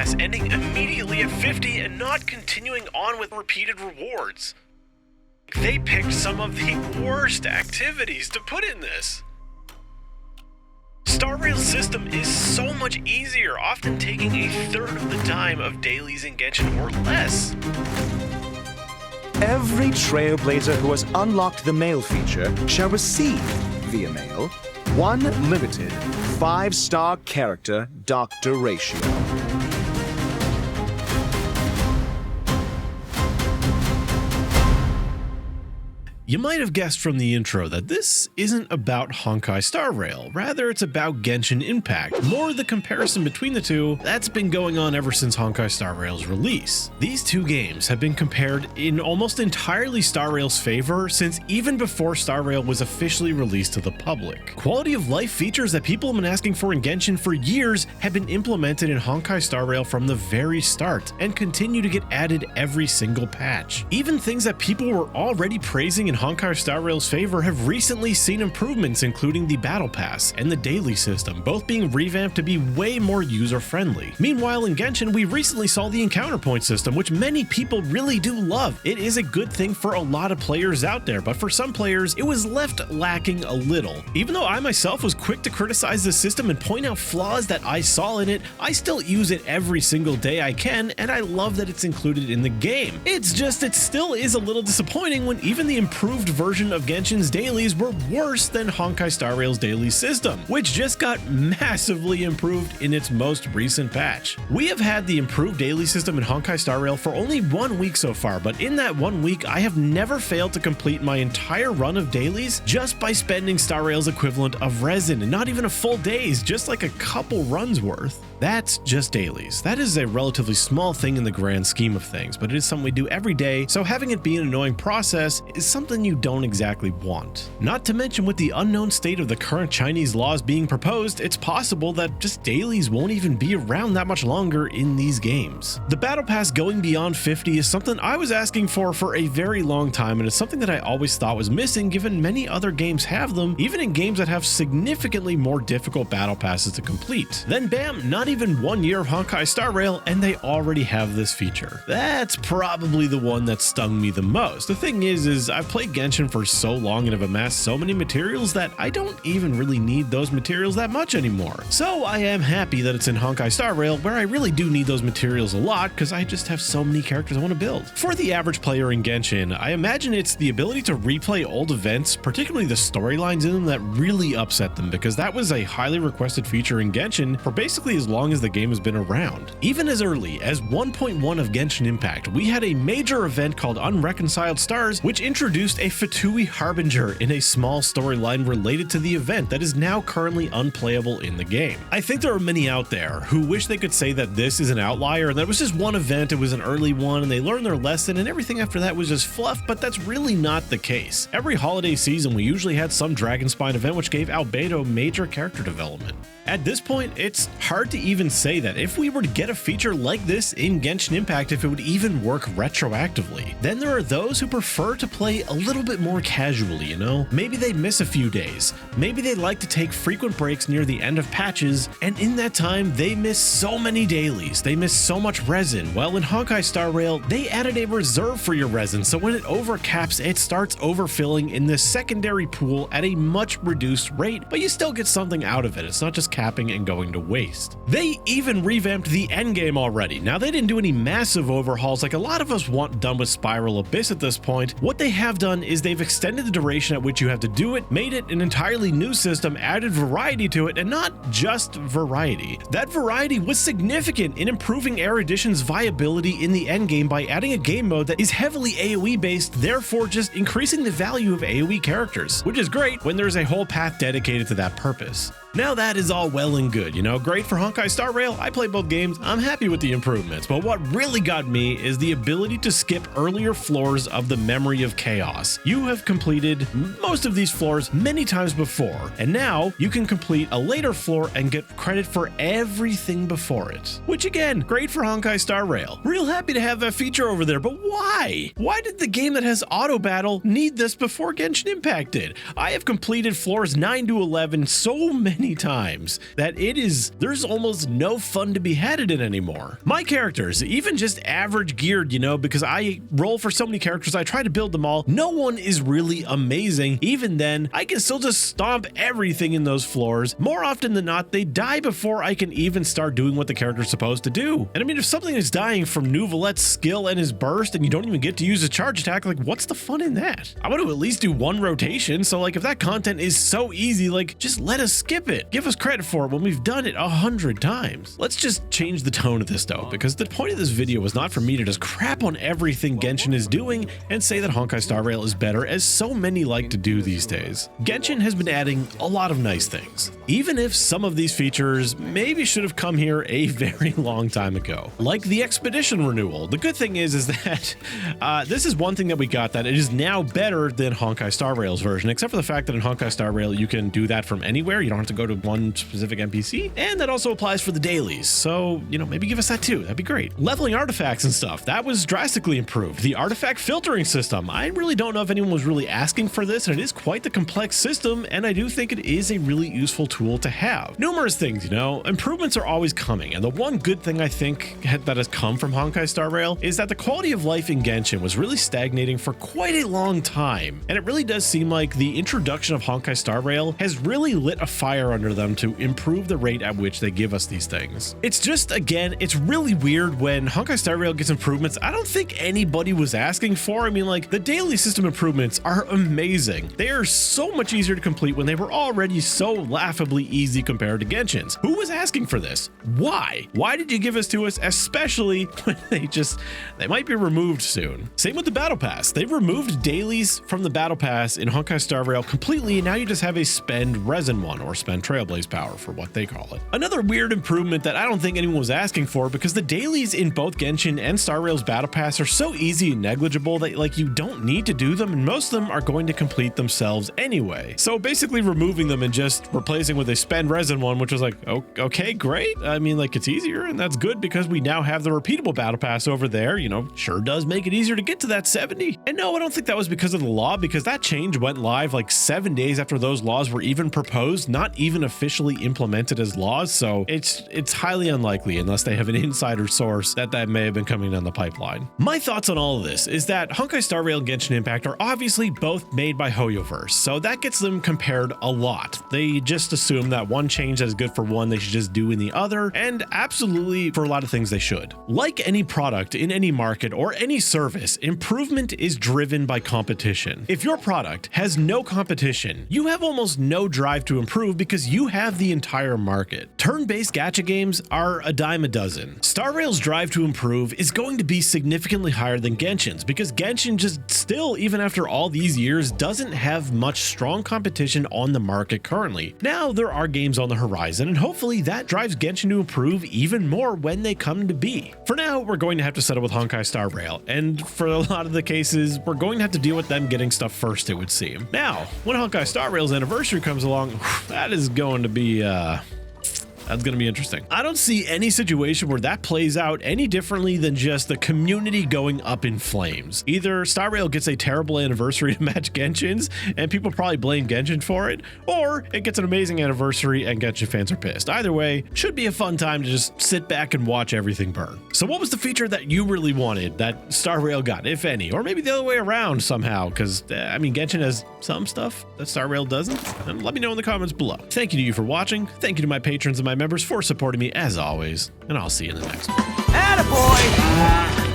Pass ending immediately at 50 and not continuing on with repeated rewards. They picked some of the worst activities to put in this. Star Rail's system is so much easier, often taking a third of the time of dailies in Genshin or less. Every Trailblazer who has unlocked the mail feature shall receive, via mail, one limited 5-star character doctor ratio. You might have guessed from the intro that this isn't about Honkai Star Rail, rather it's about Genshin Impact. More the comparison between the two, that's been going on ever since Honkai Star Rail's release. These two games have been compared in almost entirely Star Rail's favor since even before Star Rail was officially released to the public. Quality of life features that people have been asking for in Genshin for years have been implemented in Honkai Star Rail from the very start and continue to get added every single patch. Even things that people were already praising in Honkai Star Rail's favor have recently seen improvements, including the Battle Pass and the daily system, both being revamped to be way more user-friendly. Meanwhile, in Genshin, we recently saw the encounter point system, which many people really do love. It is a good thing for a lot of players out there, but for some players, it was left lacking a little. Even though I myself was quick to criticize the system and point out flaws that I saw in it, I still use it every single day I can, and I love that it's included in the game. It's just, it still is a little disappointing when even the improved version of Genshin's dailies were worse than Honkai Star Rail's daily system, which just got massively improved in its most recent patch. We have had the improved daily system in Honkai Star Rail for only 1 week so far, but in that 1 week, I have never failed to complete my entire run of dailies just by spending Star Rail's equivalent of resin, and not even a full day's, just like a couple runs worth. That's just dailies. That is a relatively small thing in the grand scheme of things, but it is something we do every day, so having it be an annoying process is something you don't exactly want. Not to mention, with the unknown state of the current Chinese laws being proposed, it's possible that just dailies won't even be around that much longer in these games. The Battle Pass going beyond 50 is something I was asking for a very long time, and it's something that I always thought was missing given many other games have them, even in games that have significantly more difficult Battle Passes to complete. Then bam, not even 1 year of Honkai Star Rail and they already have this feature. That's probably the one that stung me the most. The thing is I've played Genshin for so long and have amassed so many materials that I don't even really need those materials that much anymore. So I am happy that it's in Honkai Star Rail, where I really do need those materials a lot because I just have so many characters I want to build. For the average player in Genshin, I imagine it's the ability to replay old events, particularly the storylines in them, that really upset them, because that was a highly requested feature in Genshin for basically as long as the game has been around. Even as early as 1.1 of Genshin Impact, we had a major event called Unreconciled Stars, which introduced a Fatui Harbinger in a small storyline related to the event that is now currently unplayable in the game. I think there are many out there who wish they could say that this is an outlier and that it was just one event, it was an early one, and they learned their lesson and everything after that was just fluff, but that's really not the case. Every holiday season, we usually had some Dragonspine event which gave Albedo major character development. At this point, it's hard to even say that if we were to get a feature like this in Genshin Impact, if it would even work retroactively. Then there are those who prefer to play a little bit more casually, you know? Maybe they miss a few days. Maybe they like to take frequent breaks near the end of patches, and in that time, they miss so many dailies. They miss so much resin. Well, in Honkai Star Rail, they added a reserve for your resin, so when it overcaps, it starts overfilling in the secondary pool at a much reduced rate, but you still get something out of it. It's not just capping and going to waste. They even revamped the endgame already. Now, they didn't do any massive overhauls like a lot of us want done with Spiral Abyss at this point. What they have done is they've extended the duration at which you have to do it, made it an entirely new system, added variety to it, and not just variety. That variety was significant in improving Erudition's viability in the endgame by adding a game mode that is heavily AoE based, therefore just increasing the value of AoE characters, which is great when there's a whole path dedicated to that purpose. Now that is all well and good, you know, great for Honkai Star Rail, I play both games, I'm happy with the improvements, but what really got me is the ability to skip earlier floors of the Memory of Chaos. You have completed most of these floors many times before, and now you can complete a later floor and get credit for everything before it. Which again, great for Honkai Star Rail. Real happy to have that feature over there, but why? Why did the game that has auto battle need this before Genshin Impact did? I have completed floors 9 to 11 so many many times that there's almost no fun to be had in it anymore. My characters, even just average geared, because I roll for so many characters, I try to build them all. No one is really amazing. Even then, I can still just stomp everything in those floors. More often than not, they die before I can even start doing what the character's supposed to do. And I mean, if something is dying from Nouvelette's skill and his burst and you don't even get to use a charge attack, like what's the fun in that? I want to at least do one rotation. So like if that content is so easy, like just let us skip it. Give us credit for it when we've done it 100 times. Let's just change the tone of this though, because the point of this video was not for me to just crap on everything Genshin is doing and say that Honkai Star Rail is better, as so many like to do these days. Genshin has been adding a lot of nice things, even if some of these features maybe should have come here a very long time ago, like the expedition renewal. The good thing is that this is one thing that we got that it is now better than Honkai Star Rail's version, except for the fact that in Honkai Star Rail you can do that from anywhere. You don't have to go to one specific NPC, and that also applies for the dailies. So, maybe give us that too. That'd be great. Leveling artifacts and stuff, that was drastically improved. The artifact filtering system, I really don't know if anyone was really asking for this, and it is quite the complex system, and I do think it is a really useful tool to have. Numerous things, improvements are always coming, and the one good thing I think that has come from Honkai Star Rail is that the quality of life in Genshin was really stagnating for quite a long time, and it really does seem like the introduction of Honkai Star Rail has really lit a fire under them to improve the rate at which they give us these things. It's just, again, it's really weird when Honkai Star Rail gets improvements I don't think anybody was asking for. I mean, like, the daily system improvements are amazing. They are so much easier to complete when they were already so laughably easy compared to Genshin's. Who was asking for this? Why? Why did you give us to us, especially when they might be removed soon? Same with the Battle Pass. They've removed dailies from the Battle Pass in Honkai Star Rail completely, and now you just have a spend resin one, or spend Trailblaze power for what they call it. Another weird improvement that I don't think anyone was asking for, because the dailies in both Genshin and Star Rail's Battle Pass are so easy and negligible that like you don't need to do them, and most of them are going to complete themselves anyway. So basically removing them and just replacing with a spend resin one, which was like, oh, okay, great. I mean, like, it's easier, and that's good because we now have the repeatable Battle Pass over there. Sure does make it easier to get to that 70. And no, I don't think that was because of the law, because that change went live like 7 days after those laws were even proposed, not even officially implemented as laws. So it's highly unlikely, unless they have an insider source, that may have been coming down the pipeline. My thoughts on all of this is that Honkai Star Rail and Genshin Impact are obviously both made by HoYoverse, so that gets them compared a lot. They just assume that one change that is good for one, they should just do in the other, and absolutely for a lot of things they should. Like any product in any market or any service, improvement is driven by competition. If your product has no competition, you have almost no drive to improve because you have the entire market. Turn-based gacha games are a dime a dozen. Star Rail's drive to improve is going to be significantly higher than Genshin's, because Genshin just still, even after all these years, doesn't have much strong competition on the market currently. Now there are games on the horizon, and hopefully that drives Genshin to improve even more when they come to be. For now, we're going to have to settle with Honkai Star Rail, and for a lot of the cases, we're going to have to deal with them getting stuff first, it would seem. Now, when Honkai Star Rail's anniversary comes along, that is going to be that's going to be interesting. I don't see any situation where that plays out any differently than just the community going up in flames. Either Star Rail gets a terrible anniversary to match Genshin's, and people probably blame Genshin for it, or it gets an amazing anniversary and Genshin fans are pissed. Either way, should be a fun time to just sit back and watch everything burn. So what was the feature that you really wanted that Star Rail got, if any? Or maybe the other way around somehow, because I mean, Genshin has some stuff that Star Rail doesn't. And let me know in the comments below. Thank you to you for watching. Thank you to my patrons and my members for supporting me as always, and I'll see you in the next one. Attaboy!